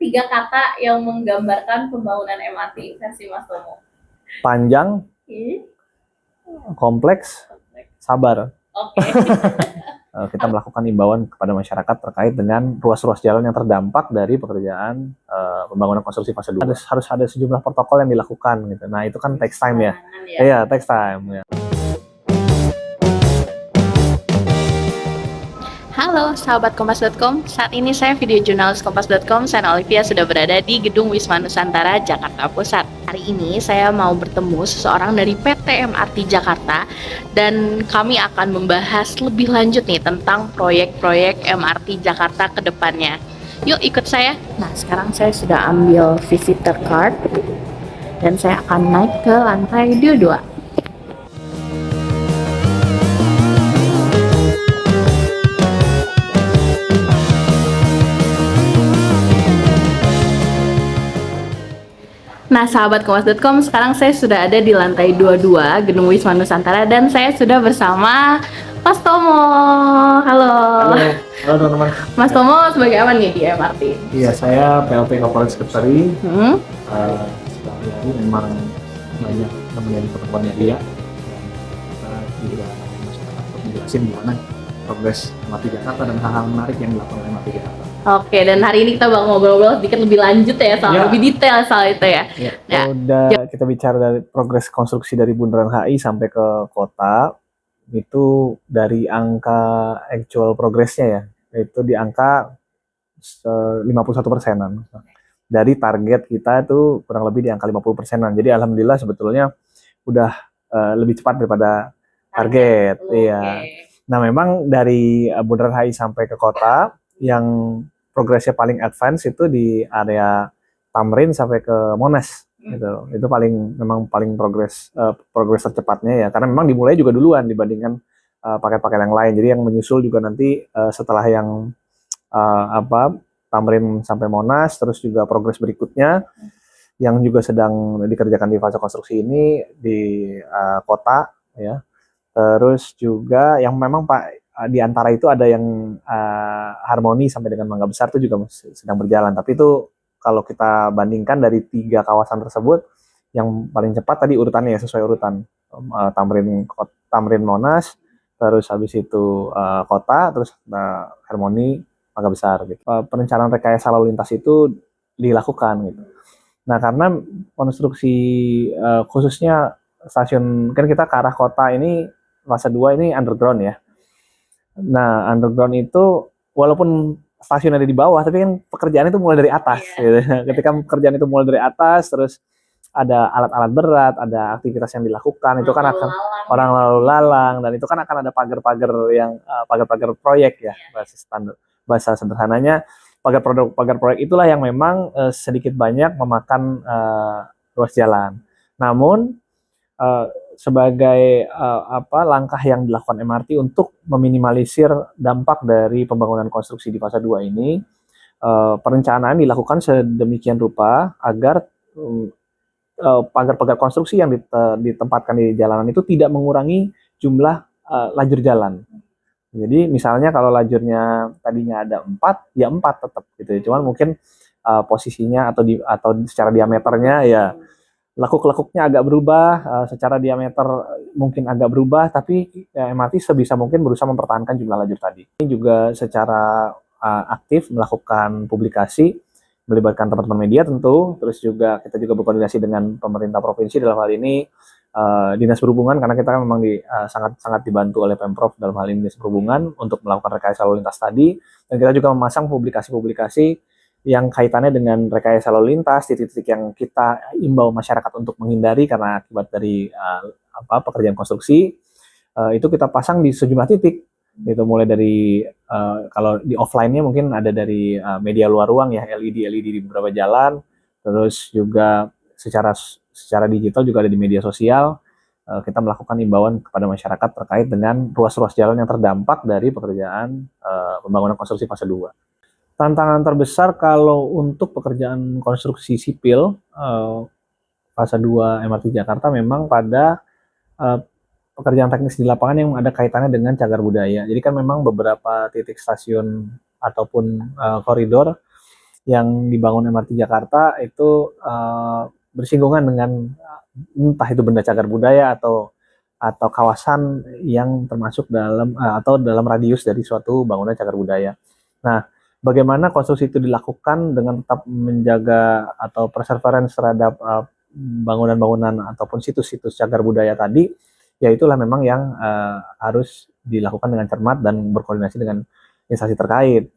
3 kata yang menggambarkan pembangunan MRT versi Mas Tomo. Panjang, kompleks, sabar. Oke. Kita melakukan imbauan kepada masyarakat terkait dengan ruas-ruas jalan yang terdampak dari pekerjaan pembangunan konstruksi fase 2. Harus ada sejumlah protokol yang dilakukan gitu. Nah, itu kan takes time ya. Iya, takes time ya. Halo sahabat Kompas.com, saat ini saya video jurnalis Kompas.com, Sana Olivia sudah berada di Gedung Wisma Nusantara, Jakarta Pusat. Hari ini saya mau bertemu seseorang dari PT MRT Jakarta dan kami akan membahas lebih lanjut nih tentang proyek-proyek MRT Jakarta ke depannya. Yuk ikut saya. Nah sekarang saya sudah ambil visitor card dan saya akan naik ke lantai 22. Nah, sahabat Kompas.com, sekarang saya sudah ada di lantai 22 Gedung Wisma Nusantara dan saya sudah bersama Mas Tomo. Halo. Halo teman-teman. Mas Tomo sebagai apa nih di MRT? Iya, saya PLT Corporate Secretary. Sekarang ini memang banyak menjadi pertemuannya dia. Kita juga masyarakat untuk menjelaskan gimana progres MRT Jakarta dan hal-hal menarik yang dilakukan oleh MRT Jakarta. Oke, dan hari ini kita bakal ngobrol-ngobrol sedikit lebih lanjut ya soal lebih detail soal itu ya. Ya. Udah kita bicara dari progres konstruksi dari Bundaran HI sampai ke kota, itu dari angka actual progresnya ya, itu di angka 51%-an. Dari target kita itu kurang lebih di angka 50%-an. Jadi alhamdulillah sebetulnya udah lebih cepat daripada target. Iya. Nah, memang dari Bundaran HI sampai ke kota yang progresnya paling advance itu di area Tamrin sampai ke Monas gitu. Itu memang paling progres tercepatnya ya, karena memang dimulai juga duluan dibandingkan paket-paket yang lain. Jadi yang menyusul juga nanti setelah yang Tamrin sampai Monas, terus juga progres berikutnya yang juga sedang dikerjakan di fase konstruksi ini di kota ya. Terus juga yang memang di antara itu ada yang Harmoni sampai dengan Mangga Besar itu juga sedang berjalan. Tapi itu kalau kita bandingkan dari 3 kawasan tersebut, yang paling cepat tadi urutannya ya, sesuai urutan Tamrin Monas, terus habis itu kota, terus Harmoni Mangga Besar gitu. Perencanaan rekayasa lalu lintas itu dilakukan gitu. Nah, karena konstruksi khususnya stasiun, kan kita ke arah kota ini fase 2 ini underground ya. Nah, underground itu walaupun stasiun ada di bawah, tapi kan pekerjaan itu mulai dari atas. Gitu. Ketika pekerjaan itu mulai dari atas, terus ada alat-alat berat, ada aktivitas yang dilakukan, itu kan akan orang lalu lalang, dan itu kan akan ada pagar-pagar yang pagar-pagar proyek ya, bahasa sederhananya pagar proyek itulah yang memang sedikit banyak memakan ruas jalan. Namun sebagai langkah yang dilakukan MRT untuk meminimalisir dampak dari pembangunan konstruksi di fase 2 ini, perencanaan dilakukan sedemikian rupa agar pagar-pagar konstruksi yang ditempatkan di jalanan itu tidak mengurangi jumlah lajur jalan. Jadi misalnya kalau lajurnya tadinya ada 4, ya 4 tetap gitu ya. Cuman mungkin posisinya atau secara diameternya ya lekuk-lekuknya agak berubah, secara diameter mungkin agak berubah, tapi ya, MRT sebisa mungkin berusaha mempertahankan jumlah lajur tadi. Ini juga secara aktif melakukan publikasi, melibatkan teman-teman media tentu, terus juga kita juga berkoordinasi dengan pemerintah provinsi dalam hal ini Dinas Perhubungan, karena kita kan memang sangat dibantu oleh Pemprov dalam hal ini Dinas Perhubungan untuk melakukan rekayasa lalu lintas tadi, dan kita juga memasang publikasi-publikasi yang kaitannya dengan rekayasa lalu lintas, titik-titik yang kita imbau masyarakat untuk menghindari karena akibat dari pekerjaan konstruksi, itu kita pasang di sejumlah titik. Itu mulai dari kalau di offline-nya mungkin ada dari media luar ruang ya, LED di beberapa jalan, terus juga secara digital juga ada di media sosial. Kita melakukan imbauan kepada masyarakat terkait dengan ruas-ruas jalan yang terdampak dari pekerjaan pembangunan konstruksi fase 2. Tantangan terbesar kalau untuk pekerjaan konstruksi sipil fase 2 MRT Jakarta memang pada pekerjaan teknis di lapangan yang ada kaitannya dengan cagar budaya. Jadi kan memang beberapa titik stasiun ataupun koridor yang dibangun MRT Jakarta itu bersinggungan dengan entah itu benda cagar budaya atau kawasan yang termasuk dalam atau dalam radius dari suatu bangunan cagar budaya. Nah, bagaimana konstruksi itu dilakukan dengan tetap menjaga atau perseverance terhadap bangunan-bangunan ataupun situs-situs cagar budaya tadi, ya itulah memang yang harus dilakukan dengan cermat dan berkoordinasi dengan instansi terkait.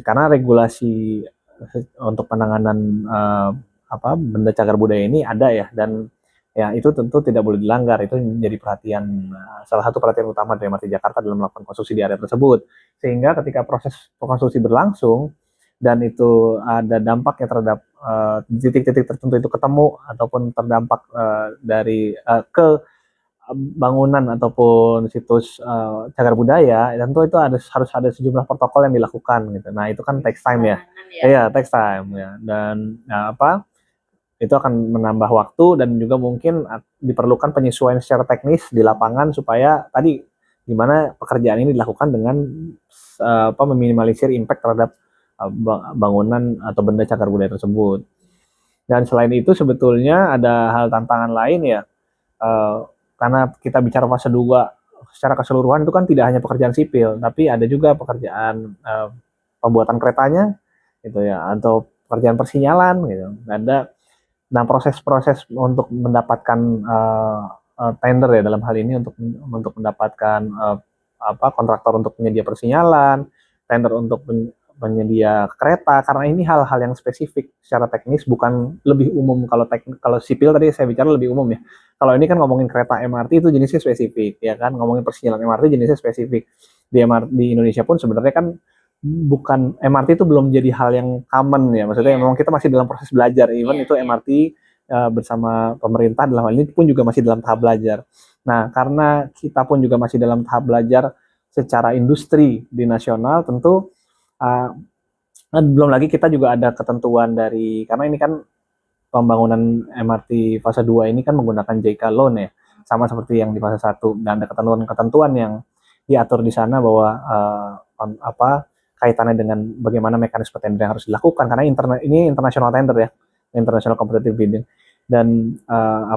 Karena regulasi untuk penanganan benda cagar budaya ini ada ya, dan ya itu tentu tidak boleh dilanggar. Itu menjadi salah satu perhatian utama dari MRT Jakarta dalam melakukan konstruksi di area tersebut. Sehingga ketika proses konstruksi berlangsung dan itu ada dampaknya terhadap titik-titik tertentu itu ketemu ataupun terdampak dari ke bangunan ataupun situs cagar budaya, tentu itu harus ada sejumlah protokol yang dilakukan gitu. Nah, itu kan takes time ya. Iya, takes time ya. Dan itu akan menambah waktu dan juga mungkin diperlukan penyesuaian secara teknis di lapangan supaya tadi gimana pekerjaan ini dilakukan dengan meminimalisir impact terhadap bangunan atau benda cagar budaya tersebut. Dan selain itu sebetulnya ada hal tantangan lain ya, karena kita bicara fase 2 secara keseluruhan itu kan tidak hanya pekerjaan sipil, tapi ada juga pekerjaan pembuatan keretanya gitu ya, atau pekerjaan persinyalan gitu. Nah, proses-proses untuk mendapatkan tender ya dalam hal ini untuk mendapatkan kontraktor untuk penyedia persinyalan, tender untuk penyedia kereta, karena ini hal-hal yang spesifik secara teknis, bukan lebih umum. Kalau sipil tadi saya bicara lebih umum ya. Kalau ini kan ngomongin kereta MRT itu jenisnya spesifik ya kan, ngomongin persinyalan MRT jenisnya spesifik. Di Indonesia pun sebenarnya kan bukan, MRT itu belum jadi hal yang common ya, maksudnya memang kita masih dalam proses belajar, even itu MRT bersama pemerintah dalam hal ini pun juga masih dalam tahap belajar. Nah, karena kita pun juga masih dalam tahap belajar secara industri di nasional, tentu belum lagi kita juga ada ketentuan karena ini kan pembangunan MRT fase 2 ini kan menggunakan JK loan ya, sama seperti yang di fase 1, dan ada ketentuan-ketentuan yang diatur di sana bahwa kaitannya dengan bagaimana mekanisme tender yang harus dilakukan, karena ini international tender ya, international competitive bidding, dan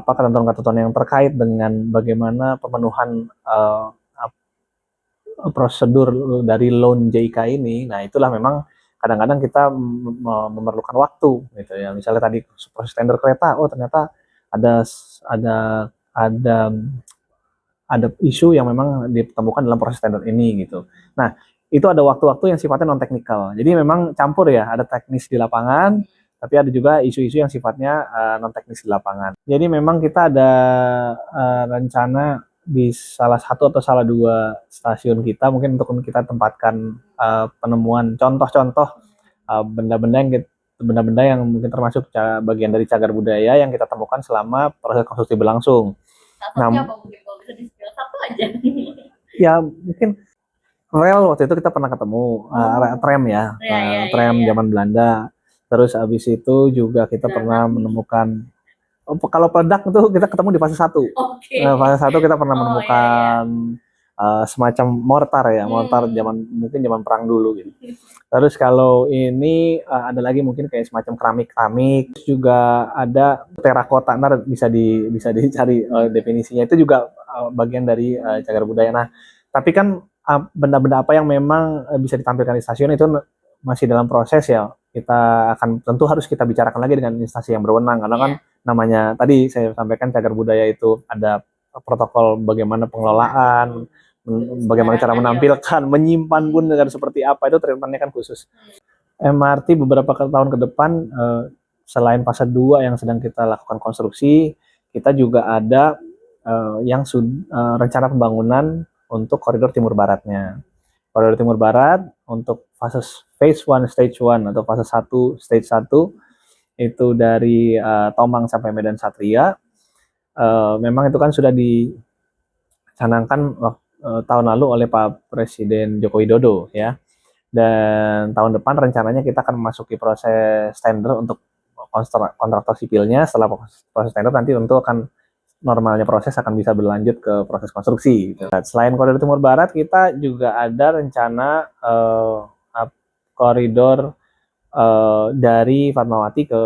ketentuan-ketentuan yang terkait dengan bagaimana pemenuhan prosedur dari loan JIK ini. Nah, itulah memang kadang-kadang kita memerlukan waktu gitu ya. Misalnya tadi proses tender kereta, ternyata ada isu yang memang ditemukan dalam proses tender ini gitu. Nah, itu ada waktu-waktu yang sifatnya non teknikal. Jadi memang campur ya, ada teknis di lapangan, tapi ada juga isu-isu yang sifatnya non teknis di lapangan. Jadi memang kita ada rencana di salah satu atau salah 2 stasiun kita mungkin untuk kita tempatkan penemuan contoh-contoh benda-benda yang mungkin termasuk bagian dari cagar budaya yang kita temukan selama proses konstruksi berlangsung. Satunya apa mungkin kalau bisa di-spill satu aja? Ya mungkin rel waktu itu kita pernah ketemu, tram ya, tram zaman Belanda. Terus habis itu juga kita pernah menemukan, kalau peledak itu kita ketemu di fase 1. Fase 1 kita pernah menemukan semacam mortar ya, mortar mungkin zaman perang dulu gitu. Terus kalau ini ada lagi mungkin kayak semacam keramik, juga ada terakota, ntar bisa dicari definisinya, itu juga bagian dari cagar budaya. Nah, tapi kan benda-benda apa yang memang bisa ditampilkan di stasiun itu masih dalam proses ya. Kita akan tentu harus kita bicarakan lagi dengan instansi yang berwenang, karena kan namanya tadi saya sampaikan cagar budaya itu ada protokol bagaimana pengelolaan, bagaimana cara menampilkan, menyimpan pun dengan seperti apa, itu treatmentnya kan khusus. MRT beberapa tahun ke depan, selain fase 2 yang sedang kita lakukan konstruksi, kita juga ada rencana pembangunan untuk koridor timur baratnya. Koridor timur barat untuk phase 1 stage 1 atau fase 1 stage 1 itu dari Tomang sampai Medan Satria. Memang itu kan sudah dicanangkan tahun lalu oleh Pak Presiden Joko Widodo ya. Dan tahun depan rencananya kita akan memasuki proses tender untuk kontraktor sipilnya. Setelah proses tender nanti tentu akan normalnya proses akan bisa berlanjut ke proses konstruksi. Gitu. Selain koridor timur barat, kita juga ada rencana koridor dari Fatmawati ke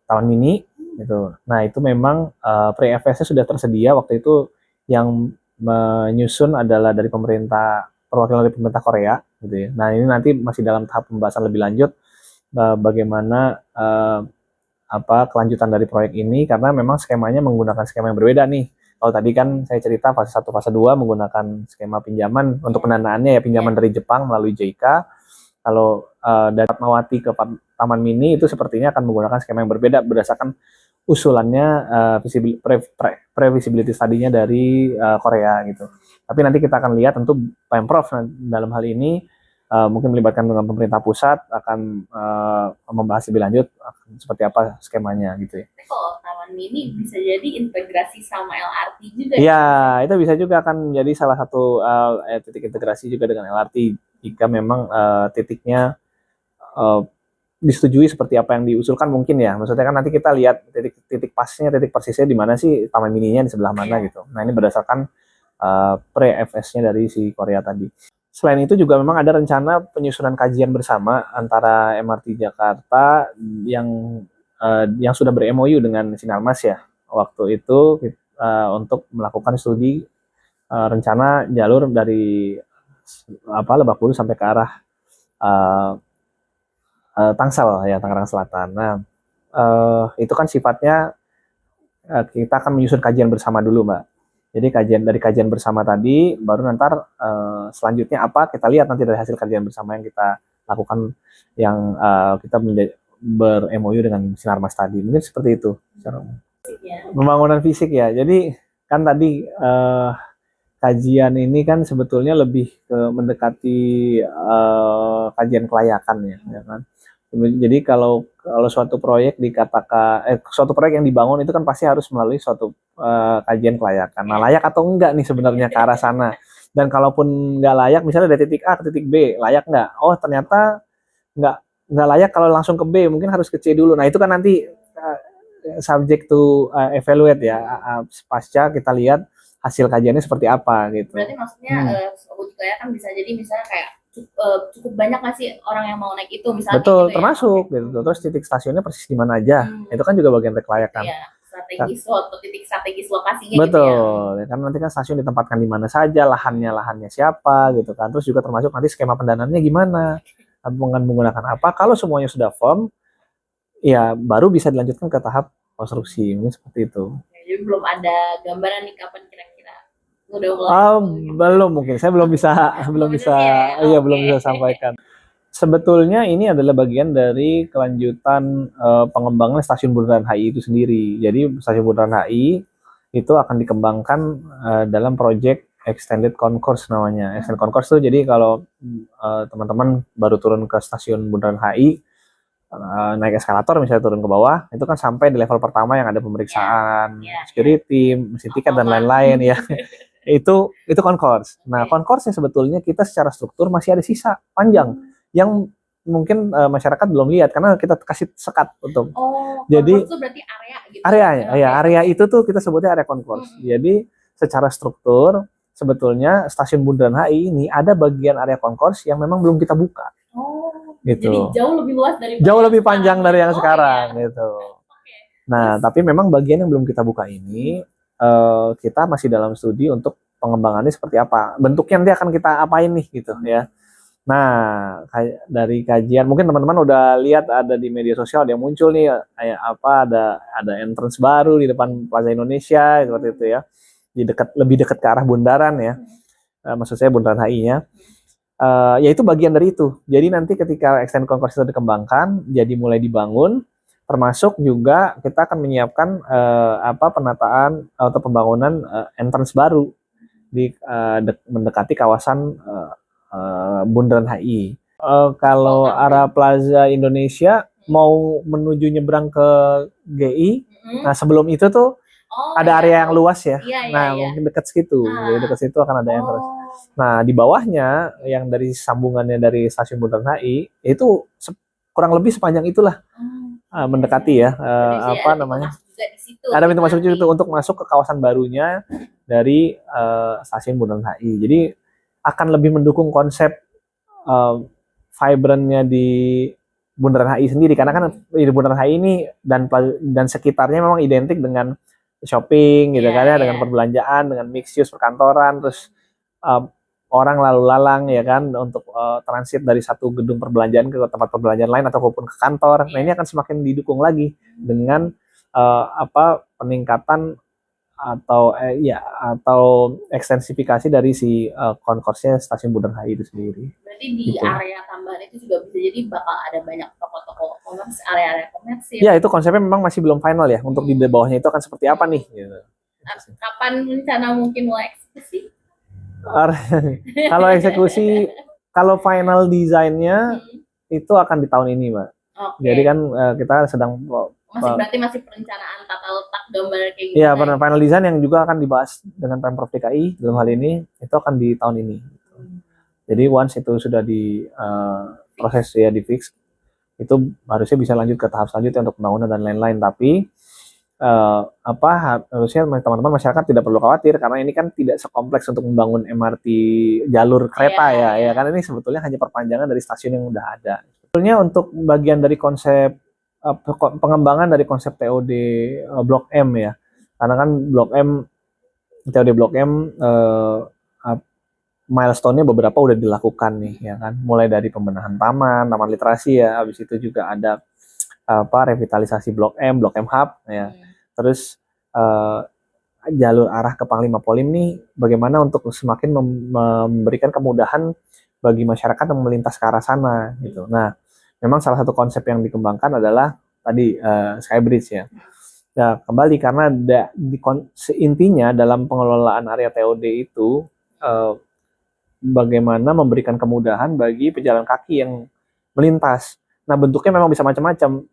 Taman Mini gitu. Nah itu memang pre-FS-nya sudah tersedia waktu itu, yang menyusun adalah dari pemerintah, perwakilan dari pemerintah Korea gitu ya. Nah ini nanti masih dalam tahap pembahasan lebih lanjut bagaimana kelanjutan dari proyek ini, karena memang skemanya menggunakan skema yang berbeda nih. Kalau tadi kan saya cerita fase 1, fase 2 menggunakan skema pinjaman untuk pendanaannya ya, pinjaman dari Jepang melalui JICA. Kalau dari Fatmawati ke Taman Mini itu sepertinya akan menggunakan skema yang berbeda berdasarkan usulannya previsibility study-nya dari Korea gitu. Tapi nanti kita akan lihat, tentu Pemprov dalam hal ini mungkin melibatkan dengan pemerintah pusat akan membahas lebih lanjut seperti apa skemanya gitu ya. Kalau Taman Mini bisa jadi integrasi sama LRT juga. Iya, itu bisa juga akan jadi salah satu titik integrasi juga dengan LRT jika memang titiknya disetujui seperti apa yang diusulkan mungkin ya. Maksudnya kan nanti kita lihat titik pasnya, titik persisnya di mana sih Taman Mininya, di sebelah mana gitu. Nah ini berdasarkan pre-FS-nya dari si Korea tadi. Selain itu juga memang ada rencana penyusunan kajian bersama antara MRT Jakarta yang sudah ber-MOU dengan Sinarmas ya. Waktu itu untuk melakukan studi rencana jalur dari Lebak Bulus sampai ke arah Tangsel ya, Tangerang Selatan. Nah, itu kan sifatnya kita akan menyusun kajian bersama dulu, Mbak. Jadi dari kajian bersama tadi, baru nanti selanjutnya apa kita lihat nanti dari hasil kajian bersama yang kita lakukan, yang kita ber-MOU dengan Sinarmas tadi. Mungkin seperti itu. Pembangunan fisik ya. Jadi kan tadi kajian ini kan sebetulnya lebih ke mendekati kajian kelayakan ya kan. Jadi kalau suatu proyek suatu proyek yang dibangun itu kan pasti harus melalui suatu kajian kelayakan. Nah, layak atau enggak nih sebenarnya ke arah sana. Dan kalaupun enggak layak, misalnya dari titik A ke titik B, layak enggak? Oh, ternyata enggak layak kalau langsung ke B, mungkin harus ke C dulu. Nah, itu kan nanti subject to evaluate ya. Pasca kita lihat hasil kajiannya seperti apa gitu. Berarti maksudnya uji kelayakan bisa jadi misalnya kayak cukup banyak nggak sih orang yang mau naik itu misalnya. Betul, gitu termasuk ya? Gitu. Terus titik stasiunnya persis di mana aja. Itu kan juga bagian dari kelayakan. Iya, titik strategis lokasinya. Betul, gitu ya. Karena nanti kan stasiun ditempatkan di mana saja, lahannya siapa gitu kan. Terus juga termasuk nanti skema pendanaannya gimana, menggunakan apa. Kalau semuanya sudah firm, ya baru bisa dilanjutkan ke tahap konstruksi. Mungkin seperti itu. Jadi belum ada gambaran nih kapan kira-kira udah mulai. Belum, mungkin saya belum bisa sampaikan. Sebetulnya ini adalah bagian dari kelanjutan pengembangan stasiun Bundaran HI itu sendiri. Jadi stasiun Bundaran HI itu akan dikembangkan dalam proyek Extended Concourse namanya. Extended Concourse itu jadi kalau teman-teman baru turun ke stasiun Bundaran HI, naik eskalator misalnya turun ke bawah, itu kan sampai di level pertama yang ada pemeriksaan, security, mesin tiket dan lain-lain ya. itu concourse. Nah, concourse-nya sebetulnya kita secara struktur masih ada sisa panjang yang mungkin masyarakat belum lihat karena kita kasih sekat untuk. Jadi itu berarti area gitu. Area itu tuh kita sebutnya area concourse. Jadi secara struktur sebetulnya stasiun Bundaran HI ini ada bagian area concourse yang memang belum kita buka. Gitu. Jadi jauh lebih luas dari panjang dari yang sekarang gitu. Nah, tapi memang bagian yang belum kita buka ini kita masih dalam studi untuk pengembangannya seperti apa. Bentuknya nanti akan kita apain nih gitu ya. Nah, dari kajian mungkin teman-teman udah lihat ada di media sosial yang muncul nih kayak ada entrance baru di depan Plaza Indonesia seperti itu ya. Lebih dekat ke arah bundaran ya. Maksud saya Bundaran HI-nya. Ya itu bagian dari itu. Jadi nanti ketika extended concourse itu dikembangkan, jadi mulai dibangun, termasuk juga kita akan menyiapkan penataan atau pembangunan entrance baru di mendekati kawasan Bundaran HI. Kalau arah Plaza Indonesia mau menuju nyebrang ke GI, nah sebelum itu tuh ada area yang luas ya. Mungkin dekat situ. Jadi dekat situ akan ada entrance. Nah, di bawahnya yang dari sambungannya dari stasiun Bundaran HI itu kurang lebih sepanjang itulah. Mendekati ya ada pintu masuk itu untuk masuk ke kawasan barunya dari stasiun Bundaran HI. Jadi akan lebih mendukung konsep vibrantnya di Bundaran HI sendiri, karena kan di Bundaran HI ini dan sekitarnya memang identik dengan shopping gitu kan ya, dengan perbelanjaan, dengan mixed use perkantoran, terus orang lalu lalang ya kan untuk transit dari satu gedung perbelanjaan ke tempat perbelanjaan lain ataupun ke kantor. Nah, ini akan semakin didukung lagi dengan peningkatan atau ekstensifikasi dari si konkorsnya stasiun Bundaran HI itu sendiri. Berarti di gitu. Area tambahan itu juga bisa jadi bakal ada banyak toko-toko komersil, area-area komersil. Ya, itu konsepnya memang masih belum final ya. Untuk di bawahnya itu akan seperti apa nih? Gitu. Kapan rencana mungkin mulai eksekusi? Kalau eksekusi, kalau final desainnya itu akan di tahun ini, Mbak. Okay. Jadi kan kita sedang berarti masih perencanaan tata letak gambar kayak gitu. Iya, final design yang juga akan dibahas dengan Pemprov DKI dalam hal ini itu akan di tahun ini. Jadi once itu sudah di proses ya di fix, itu harusnya bisa lanjut ke tahap selanjutnya untuk pembangunan dan lain-lain. Tapi harusnya teman-teman masyarakat tidak perlu khawatir karena ini kan tidak sekompleks untuk membangun MRT jalur kereta ya kan ini sebetulnya hanya perpanjangan dari stasiun yang udah ada. Sebetulnya untuk bagian dari konsep pengembangan dari konsep TOD Blok M ya, karena kan TOD Blok M milestone-nya beberapa udah dilakukan nih ya kan, mulai dari pembenahan taman literasi ya, habis itu juga ada revitalisasi Blok M Hub ya, terus jalur arah ke Panglima Polim nih bagaimana untuk semakin memberikan kemudahan bagi masyarakat yang melintas ke arah sana gitu. Nah, memang salah satu konsep yang dikembangkan adalah tadi Skybridge ya. Nah, kembali karena intinya dalam pengelolaan area TOD itu bagaimana memberikan kemudahan bagi pejalan kaki yang melintas. Nah, bentuknya memang bisa macam-macam.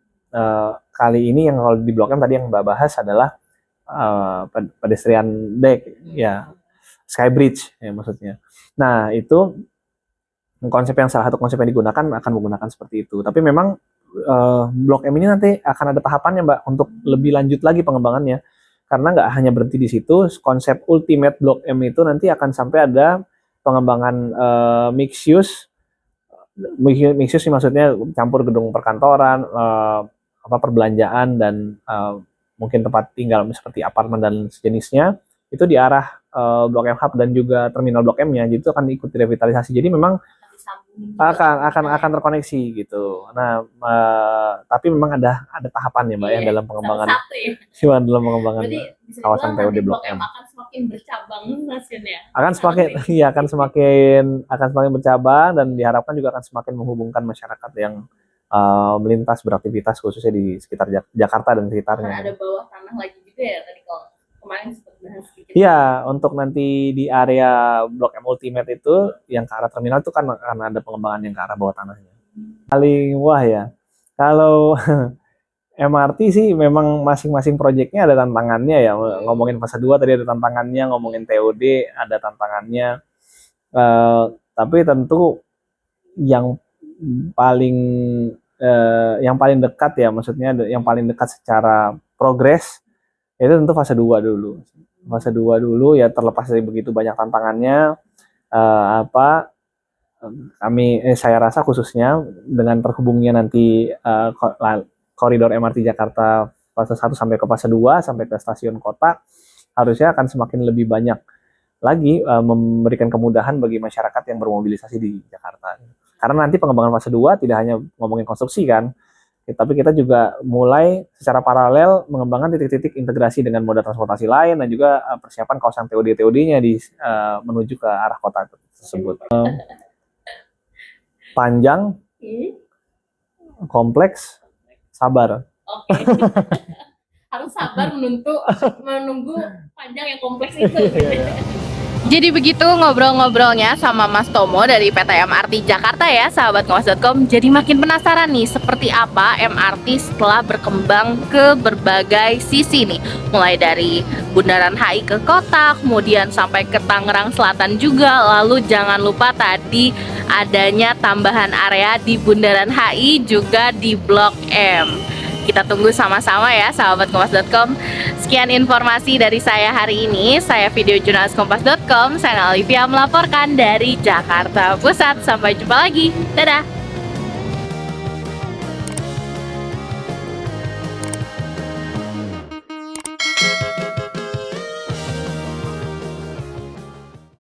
Kali ini yang kalau di Blok M tadi yang Mbak bahas adalah pedestrian deck ya, Skybridge ya maksudnya. Nah, itu salah satu konsep yang digunakan akan menggunakan seperti itu. Tapi memang Blok M ini nanti akan ada tahapannya Mbak untuk lebih lanjut lagi pengembangannya. Karena nggak hanya berhenti di situ, konsep ultimate Blok M itu nanti akan sampai ada pengembangan mixed use. Mixed use maksudnya campur gedung perkantoran, perbelanjaan dan mungkin tempat tinggal seperti apartemen dan sejenisnya. Itu di arah Blok M Hub dan juga terminal Blok M-nya. Jadi itu akan ikut direvitalisasi. Jadi memang akan terkoneksi gitu. Nah, tapi memang ada tahapan ya Mbak ya dalam pengembangan dalam pengembangan kawasan TOD Blok M. Akan semakin bercabang stasiunnya. Akan semakin bercabang dan diharapkan juga akan semakin menghubungkan masyarakat yang melintas beraktivitas khususnya di sekitar Jakarta dan sekitarnya. Ada bawah tanah lagi juga ya tadi kalau kemarin sempat bahas sedikit. Iya, untuk nanti di area Blok M Ultimate itu yang ke arah terminal itu kan akan ada pengembangan yang ke arah bawah tanahnya. Paling wah ya. Kalau MRT sih memang masing-masing proyeknya ada tantangannya ya. Ngomongin fase 2 tadi ada tantangannya, ngomongin TOD ada tantangannya. Tapi tentu yang paling dekat ya, maksudnya yang paling dekat secara progres itu tentu fase 2 dulu. Fase 2 dulu ya, terlepas dari begitu banyak tantangannya, saya rasa khususnya dengan terhubungnya nanti koridor MRT Jakarta fase 1 sampai ke fase 2 sampai ke stasiun kota, harusnya akan semakin lebih banyak lagi memberikan kemudahan bagi masyarakat yang bermobilisasi di Jakarta. Karena nanti pengembangan fase 2 tidak hanya ngomongin konstruksi kan, tapi kita juga mulai secara paralel mengembangkan titik-titik integrasi dengan moda transportasi lain dan juga persiapan kawasan TOD-TOD-nya menuju ke arah kota tersebut. Panjang, kompleks, sabar. Oke. Harus sabar menunggu panjang yang kompleks itu. Jadi begitu ngobrol-ngobrolnya sama Mas Tomo dari PT MRT Jakarta ya, sahabat kompas.com. Jadi makin penasaran nih seperti apa MRT setelah berkembang ke berbagai sisi nih. Mulai dari Bundaran HI ke kota, kemudian sampai ke Tangerang Selatan juga. Lalu jangan lupa tadi adanya tambahan area di Bundaran HI juga di Blok M. Kita tunggu sama-sama ya sahabat kompas.com. Sekian informasi dari saya hari ini. Saya video jurnalis kompas.com, saya Olivia melaporkan dari Jakarta Pusat. Sampai jumpa lagi. Dadah.